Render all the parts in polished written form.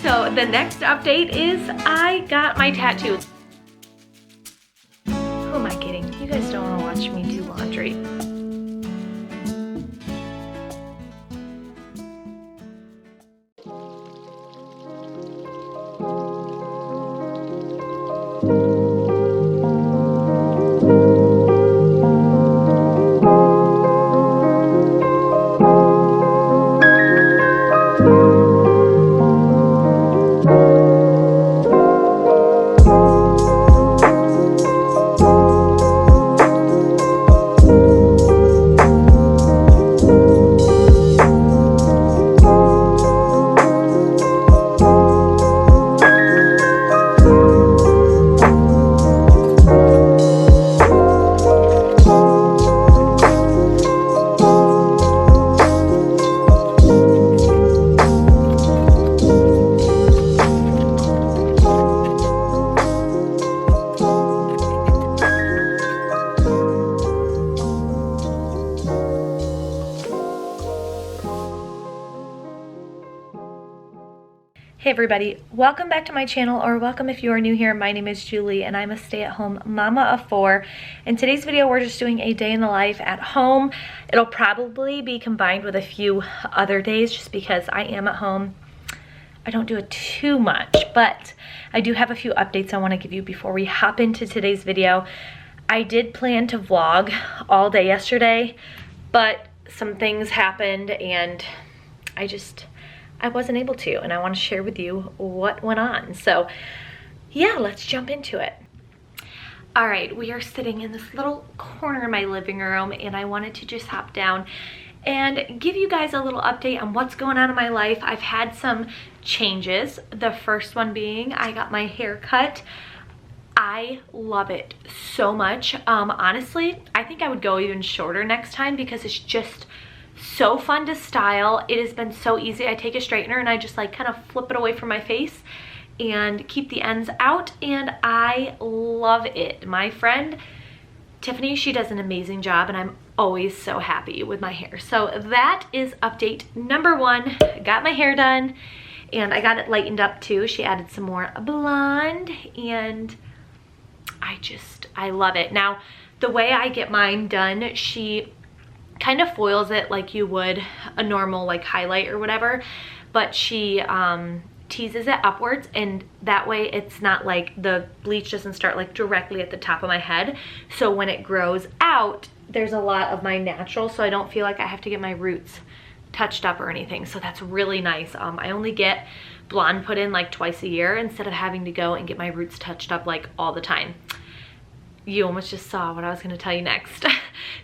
So the next update is I got my tattoo. Who am I kidding? You guys don't want to watch me do laundry. Hey everybody, welcome back to my channel, or welcome if you are new here. My name is Julie and I'm a stay-at-home mama of 4. In today's video we're just doing a day in the life at home. It'll probably be combined with a few other days just because I am at home. I don't do it too much, but I do have a few updates I want to give you before we hop into today's video. I did plan to vlog all day yesterday, but some things happened and I wasn't able to, and I want to share with you what went on. So yeah, let's jump into it. All right, we are sitting in this little corner in my living room, and I wanted to just hop down and give you guys a little update on what's going on in my life. I've had some changes. The first one being I got my hair cut. I love it so much. Honestly, I think I would go even shorter next time because it's just so fun to style. It has been so easy. I take a straightener and I just like kind of flip it away from my face and keep the ends out, and I love it. My friend Tiffany, she does an amazing job, and I'm always so happy with my hair. So that is update number 1. Got my hair done and I got it lightened up too. She added some more blonde and I love it. Now the way I get mine done, she kind of foils it like you would a normal like highlight or whatever, but she teases it upwards, and that way it's not like the bleach doesn't start like directly at the top of my head. So when it grows out, there's a lot of my natural, so I don't feel like I have to get my roots touched up or anything. So that's really nice. I only get blonde put in like twice a year instead of having to go and get my roots touched up like all the time. You almost just saw what I was going to tell you next.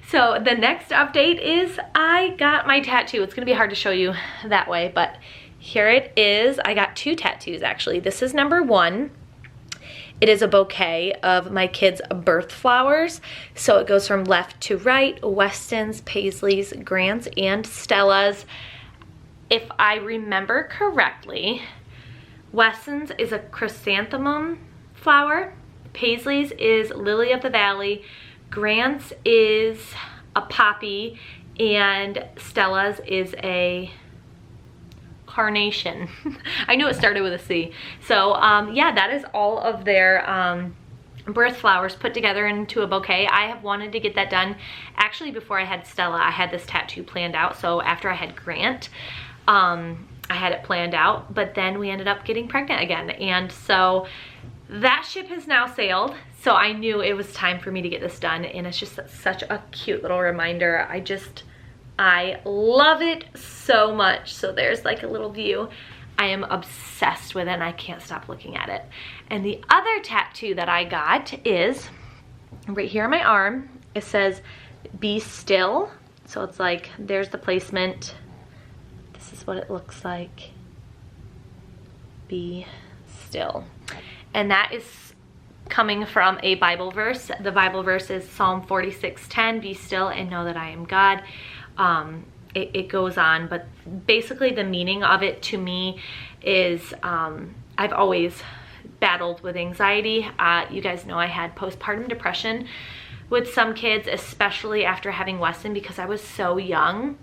So the next update is I got my tattoo. It's going to be hard to show you that way, but here it is. I got 2 tattoos actually. This is number 1. It is a bouquet of my kids' birth flowers. So it goes from left to right: Weston's, Paisley's, Grant's, and Stella's. If I remember correctly, Weston's is a chrysanthemum flower. Paisley's is lily of the valley, Grant's is a poppy, and Stella's is a carnation. I knew it started with a C. So yeah, that is all of their birth flowers put together into a bouquet. I have wanted to get that done actually before I had Stella. I had this tattoo planned out, so after I had Grant, I had it planned out, but then we ended up getting pregnant again, and so that ship has now sailed. So I knew it was time for me to get this done, and it's just such a cute little reminder. I love it so much. So there's like a little view. I am obsessed with it and I can't stop looking at it. And the other tattoo that I got is right here on my arm. It says "Be Still." So it's like, there's the placement. This is what it looks like. Be still. And that is coming from a Bible verse. The Bible verse is Psalm 46:10, "Be still and know that I am God." It goes on, but basically the meaning of it to me is I've always battled with anxiety. You guys know I had postpartum depression with some kids, especially after having Weston, because I was so young.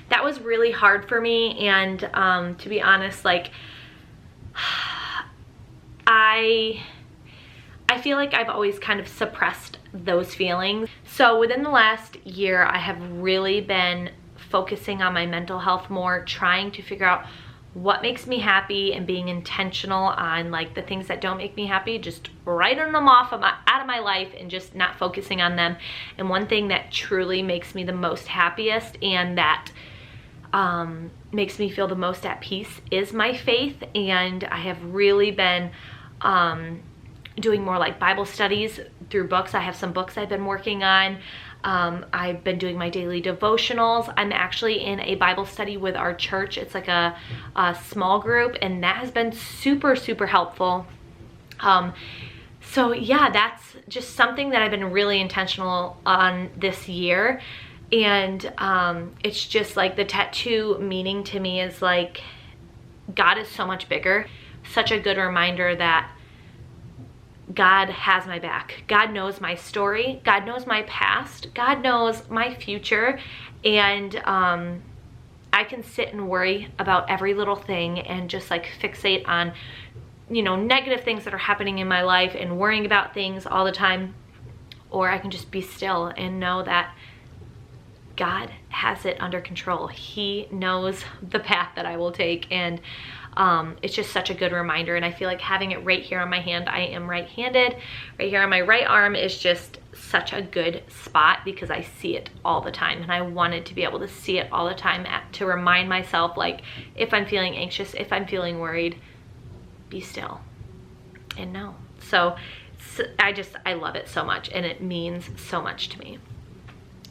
That was really hard for me, and to be honest, like, I feel like I've always kind of suppressed those feelings. So within the last year, I have really been focusing on my mental health more, trying to figure out what makes me happy and being intentional on like the things that don't make me happy, just writing them off out of my life and just not focusing on them. And one thing that truly makes me the most happiest and that makes me feel the most at peace is my faith. And I have really been doing more like Bible studies through books. I have some books I've been working on. I've been doing my daily devotionals. I'm actually in a Bible study with our church. It's like a small group, and that has been super, super helpful. So yeah, that's just something that I've been really intentional on this year. And it's just like the tattoo meaning to me is like, God is so much bigger. Such a good reminder that God has my back. God knows my story. God knows my past. God knows my future. And I can sit and worry about every little thing and just like fixate on, you know, negative things that are happening in my life and worrying about things all the time. Or I can just be still and know that God has it under control. He knows the path that I will take. And it's just such a good reminder. And I feel like having it right here on my hand, I am right-handed, right here on my right arm is just such a good spot because I see it all the time. And I wanted to be able to see it all the time to remind myself, like, if I'm feeling anxious, if I'm feeling worried, be still and know. So I love it so much, and it means so much to me.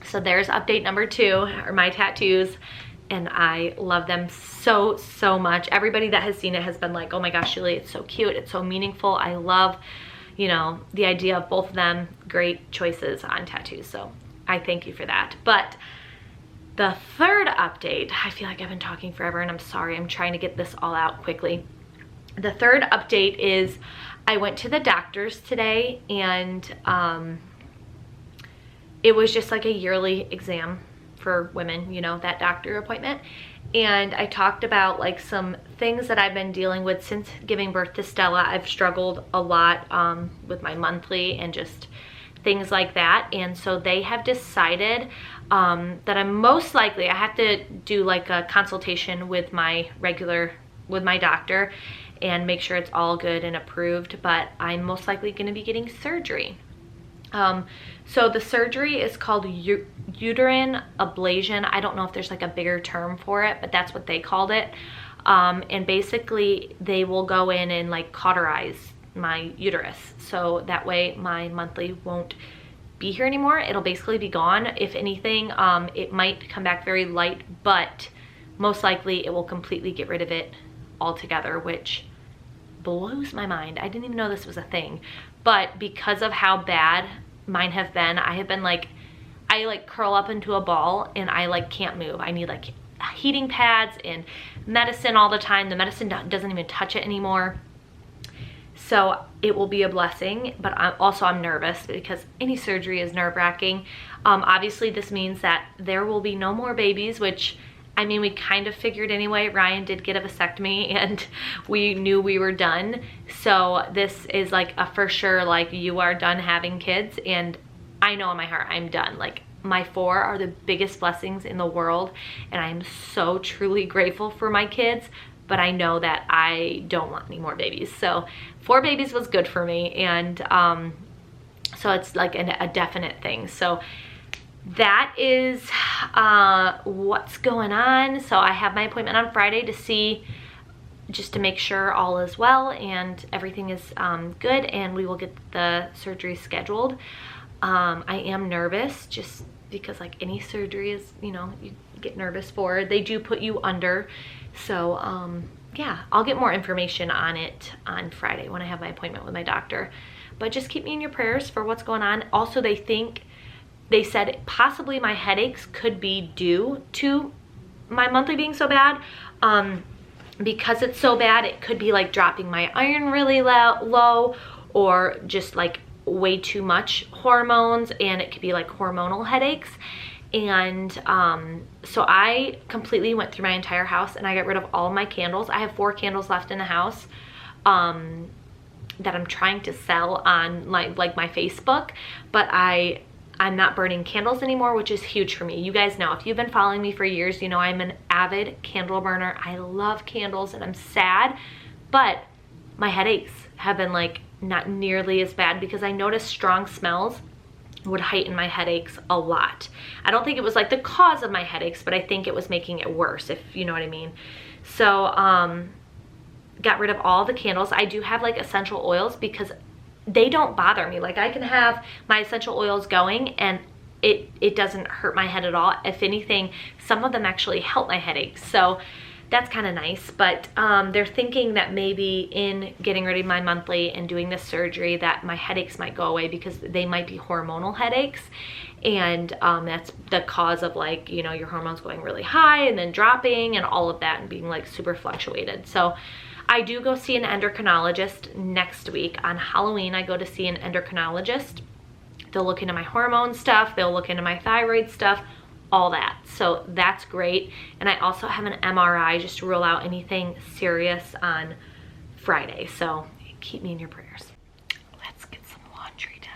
So there's update number 2, are my tattoos, and I love them so, so much. Everybody that has seen it has been like, oh my gosh, Julie, it's so cute, it's so meaningful. I love, you know, the idea of both of them. Great choices on tattoos, so I thank you for that. But the third update, I feel like I've been talking forever, and I'm sorry, I'm trying to get this all out quickly. The third update is I went to the doctor's today, and it was just like a yearly exam for women, you know, that doctor appointment. And I talked about like some things that I've been dealing with since giving birth to Stella. I've struggled a lot with my monthly and just things like that. And so they have decided that I'm most likely, I have to do like a consultation with my doctor and make sure it's all good and approved, but I'm most likely gonna be getting surgery. So the surgery is called uterine ablation. I don't know if there's like a bigger term for it, but that's what they called it. And basically they will go in and like cauterize my uterus. So that way my monthly won't be here anymore. It'll basically be gone. If anything, it might come back very light, but most likely it will completely get rid of it altogether, which blows my mind. I didn't even know this was a thing. But because of how bad mine have been, I have been like, I like curl up into a ball and I like can't move. I need like heating pads and medicine all the time. The medicine doesn't even touch it anymore. So it will be a blessing, but I'm nervous because any surgery is nerve-wracking. Obviously this means that there will be no more babies, which I mean, we kind of figured anyway. Ryan did get a vasectomy and we knew we were done. So this is like a for sure, like, you are done having kids. And I know in my heart I'm done. Like, my 4 are the biggest blessings in the world. And I'm so truly grateful for my kids. But I know that I don't want any more babies. So 4 babies was good for me. And so it's like a definite thing. So that is what's going on. So I have my appointment on Friday to see, just to make sure all is well and everything is good, and we will get the surgery scheduled. I am nervous just because like any surgery is, you know, you get nervous for. They do put you under. So yeah, I'll get more information on it on Friday when I have my appointment with my doctor. But just keep me in your prayers for what's going on. Also, they said possibly my headaches could be due to my monthly being so bad. Because it's so bad, it could be like dropping my iron really low, or just like way too much hormones, and it could be like hormonal headaches. And so I completely went through my entire house and I got rid of all of my candles. I have 4 candles left in the house. that I'm trying to sell on like my Facebook, but I'm not burning candles anymore, which is huge for me. You guys know, if you've been following me for years, you know I'm an avid candle burner. I love candles and I'm sad, but my headaches have been like not nearly as bad because I noticed strong smells would heighten my headaches a lot. I don't think it was like the cause of my headaches, but I think it was making it worse, if you know what I mean. So got rid of all the candles. I do have like essential oils because they don't bother me. Like I can have my essential oils going and it doesn't hurt my head at all. If anything, some of them actually help my headaches. So that's kind of nice, but they're thinking that maybe in getting rid of my monthly and doing this surgery that my headaches might go away because they might be hormonal headaches, and that's the cause of, like, you know, your hormones going really high and then dropping and all of that and being like super fluctuated. So I do go see an endocrinologist next week. On Halloween, I go to see an endocrinologist. They'll look into my hormone stuff, they'll look into my thyroid stuff, all that. So that's great. And I also have an MRI just to rule out anything serious on Friday. So keep me in your prayers. Let's get some laundry done.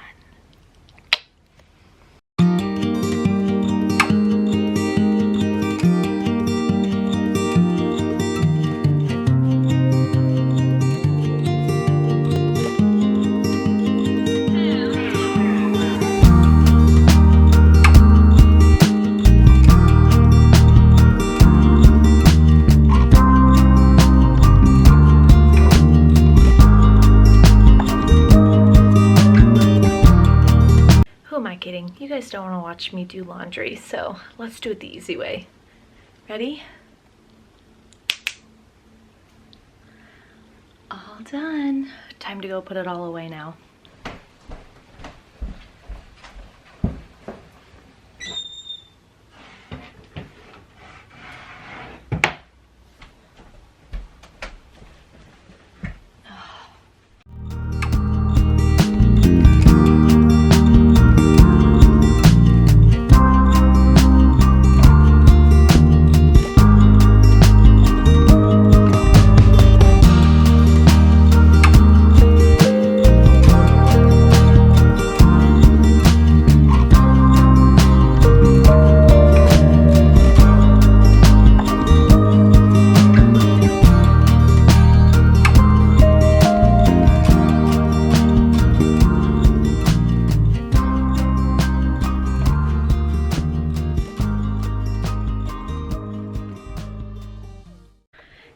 You guys don't want to watch me do laundry, so let's do it the easy way. Ready? All done. Time to go put it all away now.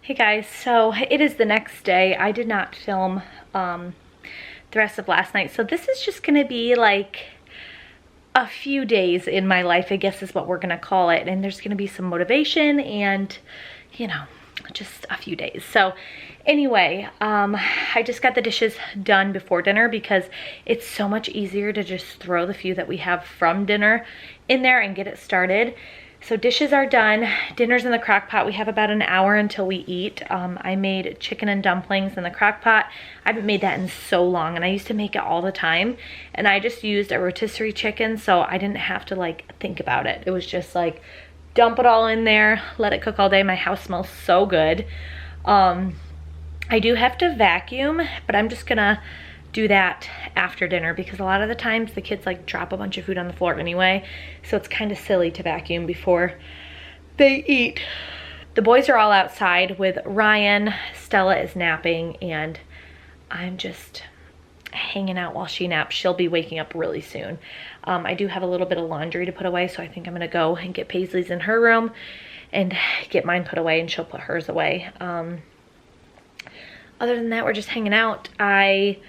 Hey guys, so it is the next day. I did not film the rest of last night, so this is just gonna be like a few days in my life, I guess is what we're gonna call it, and there's gonna be some motivation and, you know, just a few days. So anyway, I just got the dishes done before dinner because it's so much easier to just throw the few that we have from dinner in there and get it started. So dishes are done, dinner's in the crock pot. We have about an hour until we eat. I made chicken and dumplings in the crock pot. I haven't made that in so long, and I used to make it all the time. And I just used a rotisserie chicken, so I didn't have to like think about it. It was just like, dump it all in there, let it cook all day. My house smells so good. I do have to vacuum, but I'm just gonna do that after dinner because a lot of the times the kids like drop a bunch of food on the floor anyway, so it's kind of silly to vacuum before they eat. The boys are all outside with Ryan. Stella is napping and I'm just hanging out while she naps. She'll be waking up really soon. I do have a little bit of laundry to put away, so I think I'm gonna go and get Paisley's in her room and get mine put away, and she'll put hers away. Other than that, we're just hanging out. I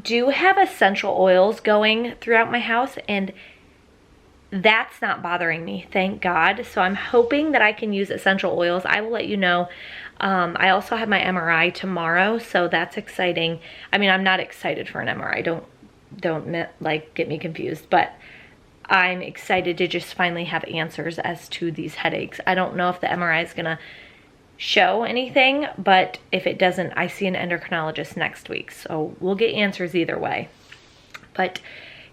do have essential oils going throughout my house, and that's not bothering me, thank God. So I'm hoping that I can use essential oils. I will let you know. I also have my MRI tomorrow, so that's exciting. I mean, I'm not excited for an MRI. Don't like get me confused, but I'm excited to just finally have answers as to these headaches. I don't know if the MRI is gonna show anything, but if it doesn't, I see an endocrinologist next week, so we'll get answers either way. But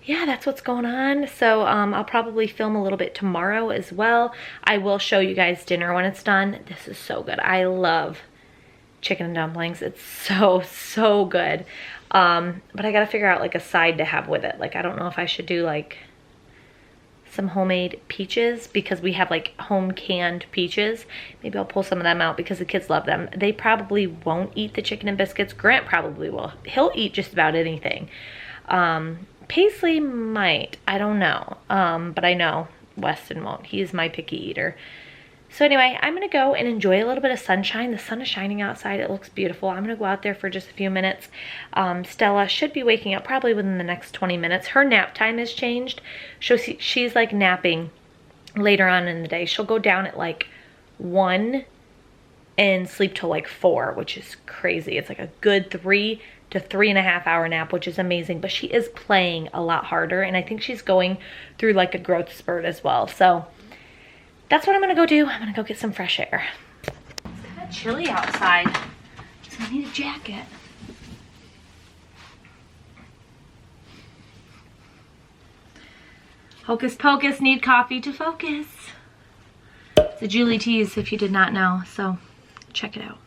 yeah, that's what's going on. So I'll probably film a little bit tomorrow as well. I will show you guys dinner when it's done. This is so good. I love chicken and dumplings. It's so good. But I gotta figure out like a side to have with it. Like, I don't know if I should do like some homemade peaches, because we have like home canned peaches. Maybe I'll pull some of them out because the kids love them. They probably won't eat the chicken and biscuits. Grant probably will. He'll eat just about anything. Paisley might, I don't know. But I know Weston won't. He is my picky eater. So anyway, I'm gonna go and enjoy a little bit of sunshine. The sun is shining outside. It looks beautiful. I'm gonna go out there for just a few minutes. Stella should be waking up probably within the next 20 minutes. Her nap time has changed. She's like napping later on in the day. She'll go down at like 1 and sleep till like 4, which is crazy. It's like a good 3 to 3.5 hour nap, which is amazing. But she is playing a lot harder, and I think she's going through like a growth spurt as well. So that's what I'm gonna go do. I'm gonna go get some fresh air. It's kind of chilly outside, so I need a jacket. Hocus pocus, need coffee to focus. It's a Julie Tease if you did not know, so check it out.